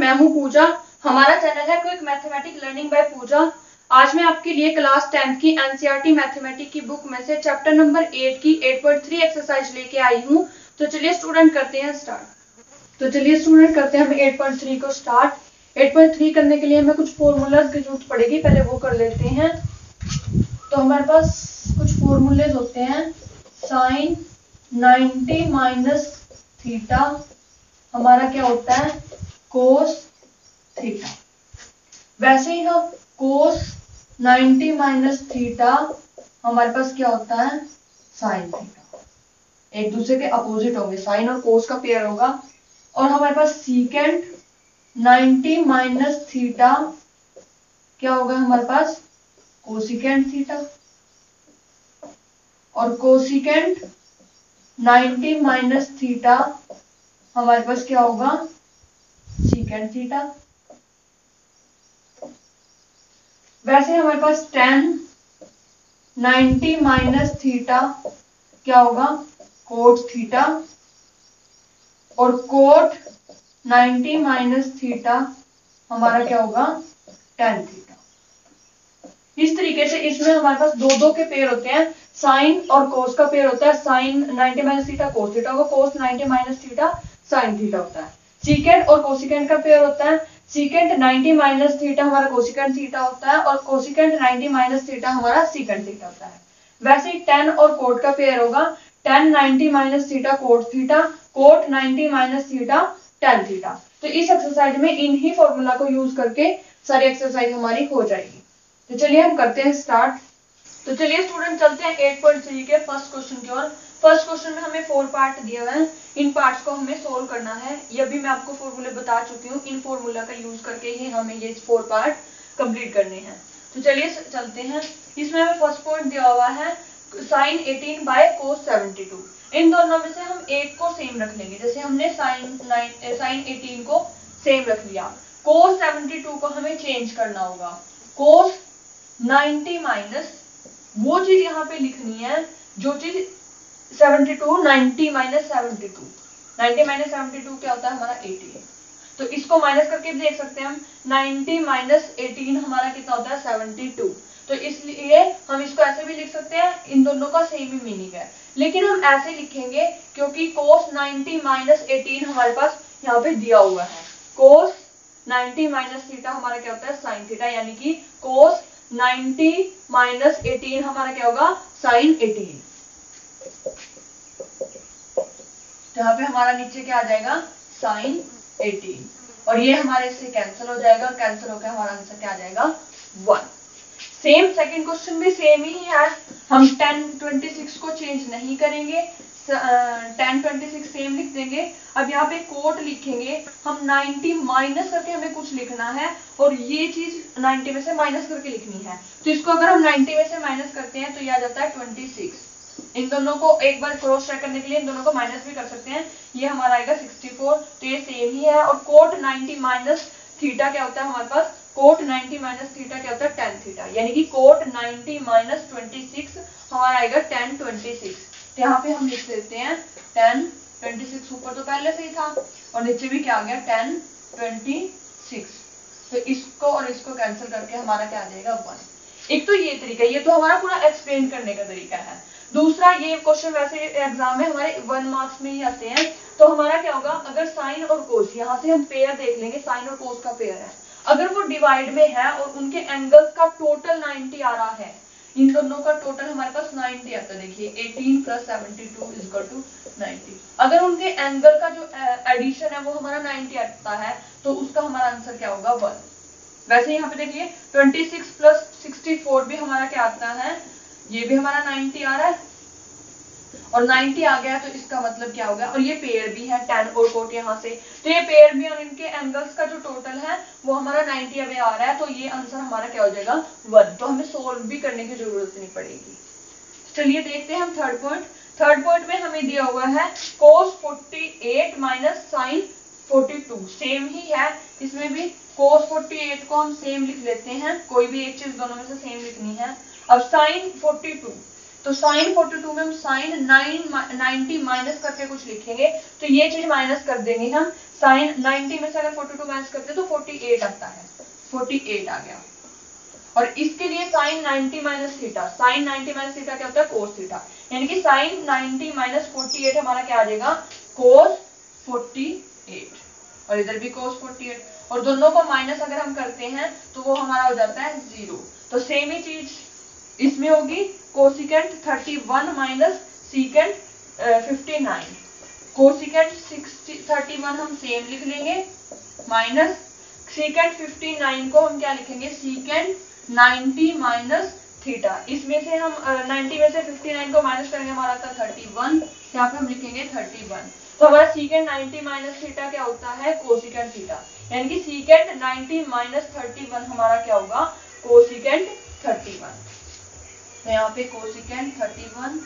मैं हूं पूजा। हमारा चैनल है क्विक मैथमेटिक्स लर्निंग बाय पूजा। आज मैं आपके लिए क्लास 10th की एनसीईआरटी मैथमेटिक्स की बुक में से चैप्टर नंबर 8 की 8.3 एक्सरसाइज लेके आई हूं। तो चलिए स्टूडेंट करते हैं हम 8.3 को स्टार्ट। 8.3 करने के लिए हमें कुछ फॉर्मूलाज की जरूरत पड़ेगी, पहले वो कर लेते हैं। तो हमारे पास कुछ फॉर्मूलेज होते हैं। साइन 90 माइनस थीटा हमारा क्या होता है, कोस थीटा। वैसे ही हम कोस 90 माइनस थीटा हमारे पास क्या होता है, साइन थीटा। एक दूसरे के अपोजिट होंगे, साइन और कोस का पेयर होगा। और हमारे पास सीकेंट 90 माइनस थीटा क्या होगा, हमारे पास कोसिकेंट थीटा। और कोसिकेंट 90 माइनस थीटा हमारे पास क्या होगा, सीकेंट थीटा। वैसे हमारे पास tan 90 माइनस थीटा क्या होगा, कोट थीटा। और कोट 90 माइनस थीटा हमारा क्या होगा, tan थीटा। इस तरीके से इसमें हमारे पास दो के पेयर होते हैं, साइन और कोस का पेयर होता है। Sine 90 minus theta cos theta होगा, cos 90 minus theta sine theta होता है। सीकेंट और कोसिकेंट का पेयर होता है, सीकेंट 90 माइनस थीटा हमारा कोसिकेंट थीटा होता है और कोसिकेंट 90 माइनस थीटा हमारा सीकेंट थीटा होता है। वैसे ही tan और कोट का पेयर होगा, tan 90 minus theta cot theta, cot 90 minus theta tan theta. तो इस एक्सरसाइज में इन्हीं फॉर्मूला को यूज करके सारी एक्सरसाइज हमारी हो जाएगी। तो चलिए हम करते हैं स्टार्ट। तो चलिए स्टूडेंट चलते हैं 8.3 के फर्स्ट क्वेश्चन की ओर। फर्स्ट क्वेश्चन में हमें 4 पार्ट दिए हुए हैं, इन पार्ट्स को हमें सोल्व करना है। ये भी मैं आपको फॉर्मूले बता चुकी हूँ, इन फॉर्मूला का यूज करके ही हमें ये 4 पार्ट कंप्लीट करने हैं। तो चलिए चलते हैं। इसमें हमें फर्स्ट पॉइंट दिया हुआ है साइन 18 बाय कोस 72। इन दोनों में से हम एक को सेम रख लेंगे, जैसे हमने साइन 18 को सेम रख लिया। कोस 72 को हमें चेंज करना होगा। कोस 90 माइनस वो चीज यहाँ पे लिखनी है जो चीज 72 90 माइनस 72, 90 माइनस 72 क्या होता है हमारा 18। तो इसको माइनस करके भी देख सकते हैं हम, 90 माइनस 18 हमारा कितना होता है 72। तो इसलिए हम इसको ऐसे भी लिख सकते हैं, इन दोनों का सेम ही मीनिंग है। लेकिन हम ऐसे लिखेंगे क्योंकि कोस 90 माइनस 18 हमारे पास यहाँ पे दिया हुआ है। कोस 90 माइनस थीटा हमारा क्या होता है साइन थीटा, यानी कि कोस 90 माइनस 18 हमारा क्या होगा, साइन 18। तो यहाँ पे हमारा नीचे क्या आ जाएगा, साइन 18। और ये हमारे से कैंसिल हो जाएगा, और कैंसिल होकर हमारा आंसर क्या आ जाएगा 1। सेम सेकंड क्वेश्चन भी सेम ही है। हम tan 26 को चेंज नहीं करेंगे, tan 26 सेम लिख देंगे। अब यहाँ पे कोट लिखेंगे हम 90 माइनस करके हमें कुछ लिखना है, और ये चीज 90 में से माइनस करके लिखनी है। तो इसको अगर हम 90 में से माइनस करते हैं तो ये आ जाता है 26। इन दोनों को एक बार क्रॉस चेक करने के लिए इन दोनों को माइनस भी कर सकते हैं, ये हमारा आएगा 64। तो ये सेम ही है। और कोट 90 माइनस थीटा क्या होता है हमारे पास, कोट 90 माइनस थीटा क्या होता है tan थीटा, यानी कि कोट 90 माइनस 26 हमारा आएगा tan 26। तो यहाँ पे हम लिख देते हैं tan 26, ऊपर तो पहले से ही था और नीचे भी क्या आ गया tan 26। तो इसको और इसको कैंसिल करके हमारा क्या आ जाएगा 1। एक तो ये तरीका, ये तो हमारा पूरा एक्सप्लेन करने का तरीका है। दूसरा, ये क्वेश्चन वैसे एग्जाम में हमारे 1 मार्क्स में ही आते हैं। तो हमारा क्या होगा, अगर साइन और कोस, यहाँ से हम पेयर देख लेंगे, साइन और कोस का पेयर है, अगर वो डिवाइड में है और उनके एंगल्स का टोटल 90 आ रहा है, इन दोनों का टोटल हमारे पास 90 आता है। देखिए 18 प्लस 72 इज इक्वल टू 90। अगर उनके एंगल का जो एडिशन है वो हमारा 90 आता है, तो उसका हमारा आंसर क्या होगा 1। वैसे यहाँ पे देखिए 26 प्लस 64 भी हमारा क्या आता है, ये भी हमारा 90 आ रहा है, और 90 आ गया तो इसका मतलब क्या होगा, और ये पेयर भी है tan और कोट यहाँ से, तो ये पेयर भी और इनके एंगल्स का जो टोटल है वो हमारा 90 अवे आ रहा है। तो ये आंसर हमारा क्या हो जाएगा 1। तो हमें सोल्व भी करने की जरूरत नहीं पड़ेगी। चलिए देखते हैं हम थर्ड पॉइंट। थर्ड पॉइंट में हमें दिया हुआ है cos 48 माइनस साइन 42। सेम ही है, इसमें भी cos 48 को हम सेम लिख लेते हैं, कोई भी एक चीज दोनों में से सेम लिखनी है। अब साइन 42, तो साइन 42 में हम साइन 90 माइनस करके कुछ लिखेंगे, तो ये चीज माइनस कर देंगे हम। साइन 90 में से अगर 42 माइनस करते तो 48 आता है, 48 आ गया। और इसके लिए sine 90 minus theta, sine 90 minus theta क्या होता है, कोस थीटा, यानी कि साइन 90 माइनस 48 हमारा क्या आ जाएगा, कोस 48, और इधर भी कोस 48, और दोनों को माइनस अगर हम करते हैं तो वो हमारा हो जाता है 0। तो सेम ही चीज इसमें होगी, कोसिकेंट 31 माइनस सीकेंट 59, कोसिकेंट 31 हम सेम लिख लेंगे, माइनस सीकेंट 59 को हम क्या लिखेंगे, सीकेंट 90 माइनस थीटा। इसमें से हम 90 में से 59 को माइनस करेंगे, हमारा आता है 31, यहाँ पे हम लिखेंगे 31। तो हमारा सीकेंट 90 माइनस थीटा क्या होता है, कोसिकेंट थीटा, यानी कि सीकेंट 90 माइनस 31 हमारा क्या होगा, कोसिकेंट 31। तो यहाँ पे कोसिकेंट 31,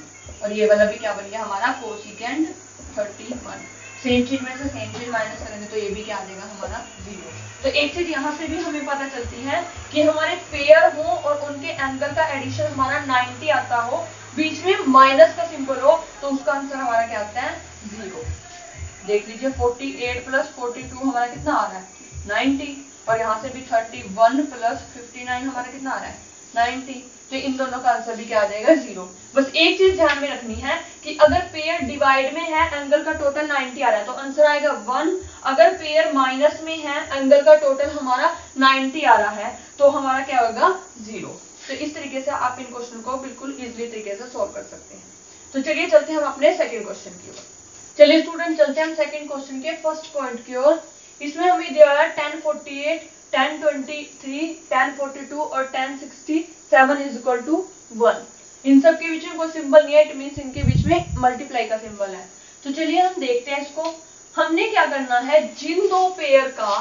और ये वाला भी क्या बन गया हमारा, कोसिकेंट 31। सेम चीज में से सेम चीज माइनस करेंगे तो ये भी क्या आ जाएगा हमारा 0। तो एक चीज यहाँ से भी हमें पता चलती है कि हमारे पेयर हो और उनके एंगल का एडिशन हमारा 90 आता हो, बीच में माइनस का सिंबल हो, तो उसका आंसर हमारा क्या आता है, 0। देख लीजिए 48 प्लस 42 हमारा कितना आ रहा है, 90, और यहाँ से भी 31 प्लस 59 हमारा कितना आ रहा है, 90। तो इन दोनों का आंसर भी क्या आ जाएगा, 0। बस एक चीज ध्यान में रखनी है कि अगर पेयर डिवाइड में है, एंगल का टोटल 90 आ रहा है, तो आंसर आएगा 1। अगर पेयर माइनस में है, एंगल का टोटल हमारा 90 आ रहा है, तो हमारा क्या होगा, 0। तो इस तरीके से आप इन क्वेश्चन को बिल्कुल इजिली तरीके से सोल्व कर सकते हैं। तो चलिए चलते हैं हम अपने सेकेंड क्वेश्चन की ओर। चलिए स्टूडेंट चलते हैं हम सेकेंड क्वेश्चन के फर्स्ट पॉइंट की ओर। इसमें हमें दिया है 1048, 1023, 1042 और 1067 इज इक्वल टू 1। इन सब के बीच में कोई सिंबल नहीं है, इट मींस इनके बीच में मल्टीप्लाई का सिंबल है। तो चलिए हम देखते हैं इसको। हमने क्या करना है, जिन दो पेयर का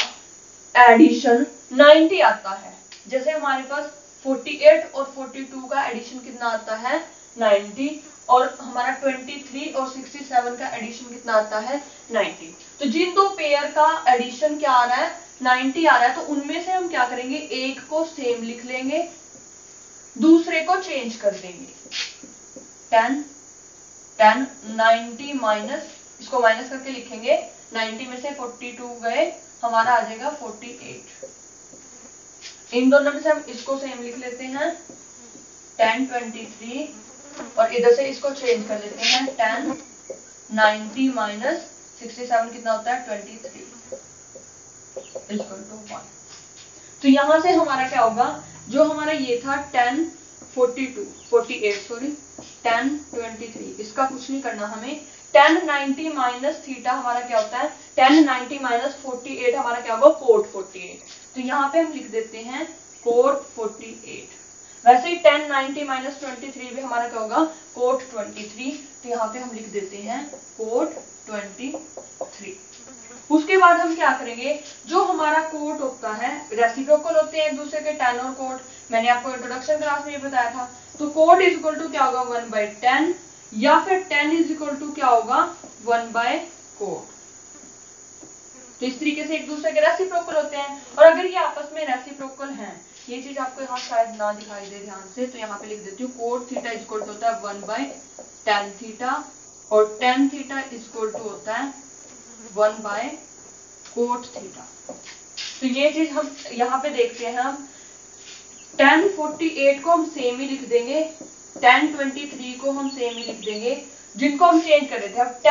एडिशन 90 आता है, जैसे हमारे पास 48 और 42 का एडिशन कितना आता है, 90, और हमारा 23 और 67 का एडिशन कितना आता है, 90। तो जिन दो पेयर का एडिशन क्या आ रहा है, 90 आ रहा है, तो उनमें से हम क्या करेंगे, एक को सेम लिख लेंगे, दूसरे को चेंज कर देंगे। 10 90 माइनस, इसको माइनस करके लिखेंगे, 90 में से 42 गए, हमारा आ जाएगा 48। इन दोनों में से हम इसको सेम लिख लेते हैं, 1023, और इधर से इसको चेंज कर लेते हैं, 10 90 माइनस 67 कितना होता है, 23 इक्वल टू 1। तो यहां से हमारा क्या होगा, जो हमारा ये था 1023, इसका कुछ नहीं करना हमें। 1090 माइनस थीटा हमारा क्या होता है, 1090 माइनस 48 हमारा क्या होगा, कोट 48। तो यहाँ पे हम लिख देते हैं कोट 48। वैसे ही 1090 माइनस 23 भी हमारा क्या होगा, कोट 23। तो यहाँ पे हम लिख देते हैं कोट 23। उसके बाद हम क्या करेंगे, जो हमारा कोट होता है, रेसिप्रोकल होते हैं एक दूसरे के 10 और कोट, मैंने आपको इंट्रोडक्शन क्लास में ये बताया था। तो कोट इज इक्वल टू क्या होगा, 1/10, या फिर 10 इज इक्वल टू क्या होगा, 1/कोट। तो इस तरीके से एक दूसरे के रेसिप्रोकल होते हैं। और अगर ये आपस में रेसिप्रोकल हैं, ये चीज आपको यहाँ शायद ना दिखाई दे ध्यान से, तो यहाँ पे लिख देती हूँ, cot theta is equal to होता है 1/tan थीटा, और tan theta is equal to होता है 1/कोट थीटा। तो ये चीज हम यहाँ पे देखते हैं, हम 1048 को हम सेम ही लिख देंगे, 1023 को हम सेम ही लिख देंगे, जिनको हम चेंज कर रहे थे। अब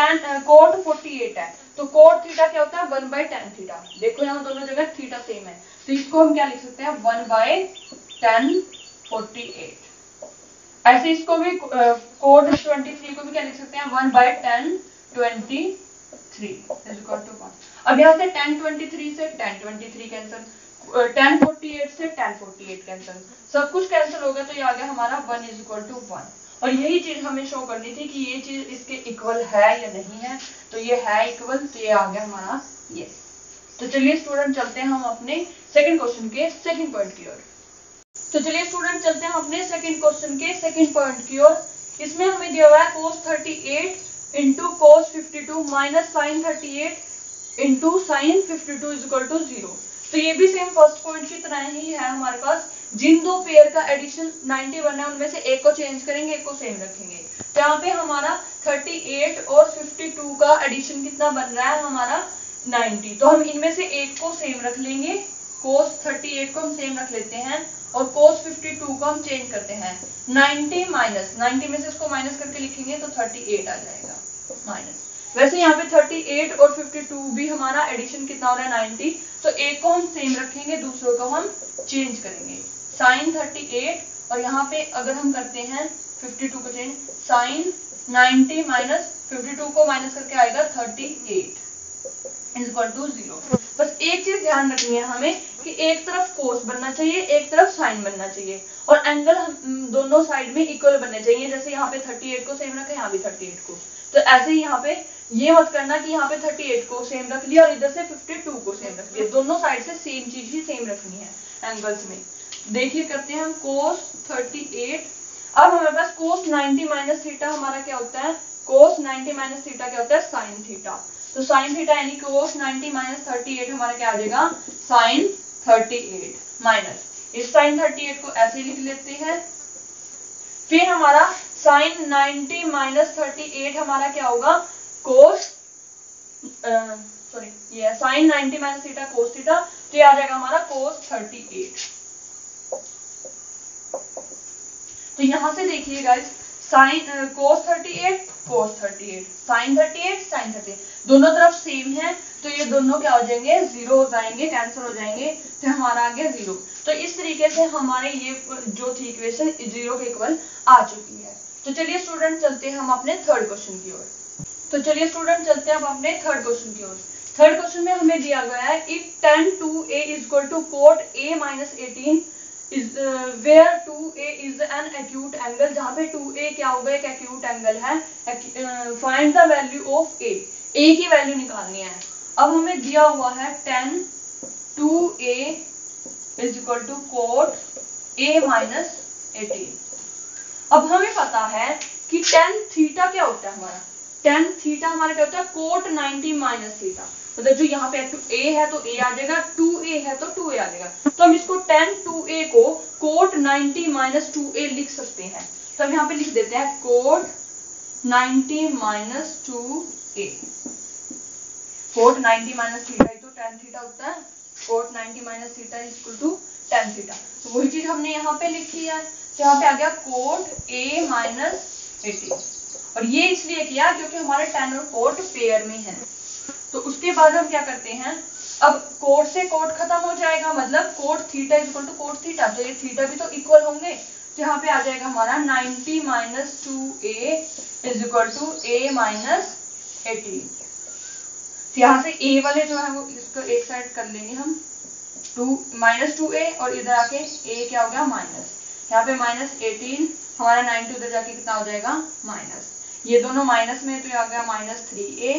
कोट 48 है, तो कोट थीटा क्या होता है, 1/tan थीटा। देखो यहाँ दोनों जगह थीटा सेम है, तो इसको हम क्या लिख सकते हैं, 1/tan 48। ऐसे इसको भी कोट 23 को भी क्या लिख सकते हैं, 1/tan 23 इज इक्वल टू 1। अब यहाँ से 1023 से 1023 कैंसिल, 1048 से 1048 कैंसिल, सब कुछ कैंसिल हो गया, तो ये आ गया हमारा 1 इज इक्वल टू 1। और यही चीज हमें शो करनी थी कि ये चीज इसके इक्वल है या नहीं है, तो ये है इक्वल, तो ये आ गया हमारा यस। तो चलिए स्टूडेंट चलते हैं हम अपने सेकंड क्वेश्चन के सेकंड पॉइंट की ओर। तो चलिए स्टूडेंट चलते हैं अपने सेकंड क्वेश्चन के सेकंड पॉइंट की ओर। इसमें हमें दिया हुआ है cos 38 into cos 52 minus sin 38 into sin 52 is equal to 0। तो ये भी सेम फर्स्ट पॉइंट की तरह ही है हमारे पास, जिन दो पेयर का एडिशन 90 बनना है उनमें से एक को चेंज करेंगे, एक को सेम रखेंगे। तो यहाँ पे हमारा 38 और 52 का एडिशन कितना बन रहा है हमारा 90। तो हम इनमें से एक को सेम रख लेंगे, cos 38 को हम सेम रख लेते हैं और cos 52 को हम चेंज करते हैं। 90 माइनस 90 में से इसको माइनस करके लिखेंगे तो 38 आ जाएगा माइनस। वैसे यहाँ पे 38 और 52 भी हमारा एडिशन कितना हो रहा है 90। तो एक को हम सेम रखेंगे, दूसरों को हम चेंज करेंगे। साइन 38 और यहाँ पे अगर हम करते हैं 52 को चेंज, साइन 90 माइनस 52 को माइनस करके आएगा 38 इज इक्वल टू 0। बस एक चीज ध्यान रखनी है हमें कि एक तरफ कोस बनना चाहिए, एक तरफ साइन बनना चाहिए और एंगल दोनों साइड में इक्वल बनने चाहिए। जैसे यहाँ पे 38 को सेम रखे, यहाँ भी 38 को। तो ऐसे ही यहाँ पे ये मत करना कि यहाँ पे 38 को सेम रख लिया और इधर से 52 को सेम रख लिया। दोनों साइड से सेम चीज ही सेम रखनी है एंगल्स में। देखिए करते हैं हम cos 38। अब हमारे पास cos 90 माइनस थीटा हमारा क्या होता है, cos 90 माइनस थीटा क्या होता है sin थीटा। तो sin थीटा यानी cos 90 माइनस 38 हमारा क्या आ जाएगा sin 38 माइनस इस sin 38 को ऐसे लिख लेते हैं। फिर हमारा sin 90 माइनस 38 हमारा क्या होगा cos ये sin 90 minus theta cos theta. तो ये आ जाएगा हमारा cos 38। तो यहां से देखिए guys sign cos 38 cos 38 sin 38 sin 38 दोनों तरफ सेम है। तो ये दोनों क्या हो जाएंगे 0 हो जाएंगे, कैंसिल हो जाएंगे। तो हमारा आ गया 0। तो इस तरीके से हमारे ये जो थी इक्वेशन 0 के इक्वल आ चुकी है। तो चलिए स्टूडेंट चलते हैं हम अपने थर्ड क्वेश्चन की ओर। तो चलिए स्टूडेंट चलते हैं अब अपने थर्ड क्वेश्चन की ओर। थर्ड क्वेश्चन में हमें दिया गया है if tan 2a is equal to cot a minus 18 is where 2a is an acute angle। जहां पे 2a क्या होगा एक acute angle है। find the value of a की वैल्यू निकालनी है। अब हमें दिया हुआ है tan 2a is equal to cot a minus 18। अब हमें पता है कि tan थीटा क्या होता है हमारा, tan थीटा हमारा क्या होता है cot 90 माइनस थीटा। मतलब जो यहाँ पे a है तो a आ जाएगा, 2a है तो 2a आ जाएगा। तो हम इसको tan 2a को cot 90 माइनस 2a लिख सकते हैं। तो हम यहाँ पे लिख देते हैं cot 90 minus 2a। cot 90 minus theta ही तो tan थीटा होता है। cot 90 minus theta is equal to tan theta. तो वही चीज हमने यहाँ पे लिखी है। तो यहाँ पे आ गया cot a माइनस 18 और ये इसलिए किया क्योंकि हमारे tan और cot पेयर में है। तो उसके बाद हम क्या करते हैं, अब कोट से कोट खत्म हो जाएगा, मतलब cot theta is equal to cot theta. तो ये थीटा भी तो इक्वल होंगे। तो यहाँ पे आ जाएगा हमारा 90 minus 2a is equal to a minus 18। तो यहाँ से a वाले जो है वो इसको एक साइड कर लेंगे हम, 2 माइनस 2a और इधर आके a क्या हो गया माइनस। यहाँ पे माइनस 18 हमारा 90 उधर जाके कितना हो जाएगा माइनस। ये दोनों माइनस में तो ये आ गया minus 3a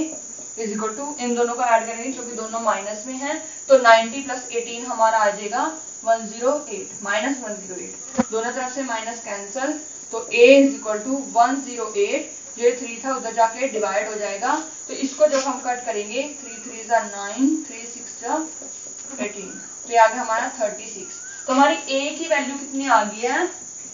is equal to, इन दोनों को ऐड करेंगे क्योंकि दोनों माइनस में हैं। तो 90 प्लस 18 हमारा आ जाएगा 108 माइनस 108। दोनों तरफ से माइनस कैंसल। तो a इज इक्वल टू 108, जो 3 था उधर जाके डिवाइड हो जाएगा। तो इसको जब हम कट करेंगे 3 3 जा 9, 3 6 जा 18, तो ये आ गया हमारा 36। तो हमारी a की वैल्यू कितनी आ गई है,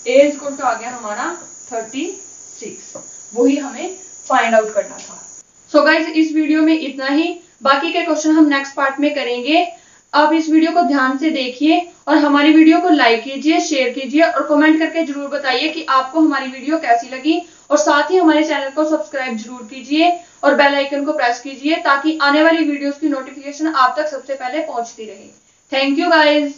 a इज इक्वल टू आ गया हमारा 36। वही हमें फाइंड आउट करना था। सो गाइज इस वीडियो में इतना ही, बाकी के क्वेश्चन हम नेक्स्ट पार्ट में करेंगे। आप इस वीडियो को ध्यान से देखिए और हमारी वीडियो को लाइक कीजिए, शेयर कीजिए और कमेंट करके जरूर बताइए कि आपको हमारी वीडियो कैसी लगी। और साथ ही हमारे चैनल को सब्सक्राइब जरूर कीजिए और बेल आइकन को प्रेस कीजिए ताकि आने वाली वीडियोस की नोटिफिकेशन आप तक सबसे पहले पहुंचती रहे। Thank you guys.